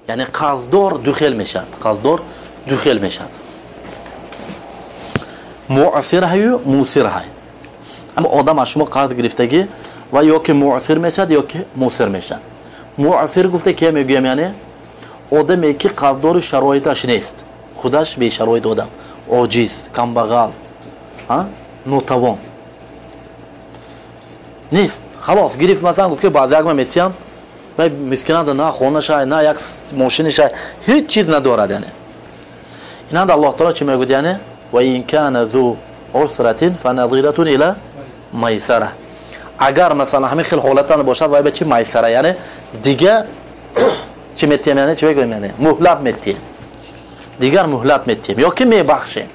یعنی قرضدار دو خیل میشد. قرضدار دو خیل میشد. معسر هیو موسر هی. اما آدم از شما قرض گرفتگی و یا که معسر میشد یا که موسر میشد. معسر گفته که میگویم یعنی آدمی که قرضدار شرایطش نیست. خودش به شرایط آدم. عاجز، کمبغل، نوتوان. نیست. خلاص گرفت مثلا گفت که بعضی اگه میتیم و مسکینه نه خونش نه یک ماشینش هیچ چیز ندارد یعنی. اینا الله تعالی چی میگه یعنی و این کان ذو عسرة فنظیرة الی میسره. اگر مثلا همین خیلی حالتان باشد و به چی میسره یعنی دیگه چی میتیم یعنی چی بگیم یعنی مهلت میتیم. دیگر مهلت میتیم یا که میبخشیم.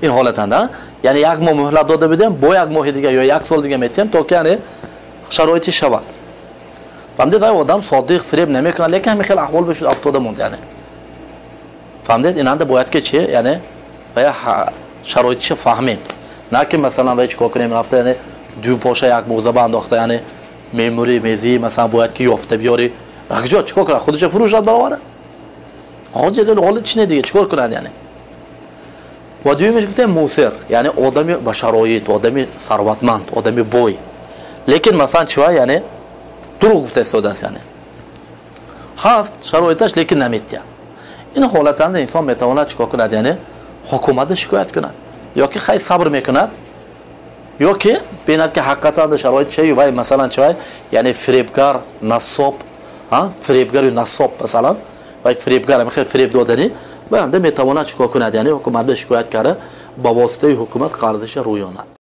این حالتان یعنی یک ماه مهلت داده بدیم با یک ماه دیگه یا یک سال دیگه میتیم تا که یعنی شرایطی شود. فهمدید آدم صادق فریب نمیکنه لیکن همین خیلی احوال بهش افتاده موند یعنی. فهمدید این انده باید که چی یعنی باید شرایطش فهمیم. نه که مثلا باید چیکار کنیم رفته یعنی دو پاشه یک موزه انداخته یعنی میموری میزی مثلا باید که یافته بیاری کجا چیکار کنه خودش فروش داد برآوره. حاجه حالت چنه دیگه چیکار کنه یعنی. و دویمش گفتم موسر یعنی آدمی با شرایط آدمی ثروتمند آدمی بوی لیکن مثلا چیه یعنی دروغ گفته استفاده است یعنی هست شرایطش لیکن نمیتونه. این حالت اند انسان میتواند چیکار کند یعنی حکومت شکایت کند یا که خیلی صبر میکند یا که بیند که حقیقتا شرایط چیه و مثلا چیه یعنی فریبکار نصاب فریبکار نصاب مثلا و فریبکار خیلی فریب دادنی و هم میتواند چیکار کند یعنی حکومت شکایت کرده با واسطه حکومت قرضش رویاند.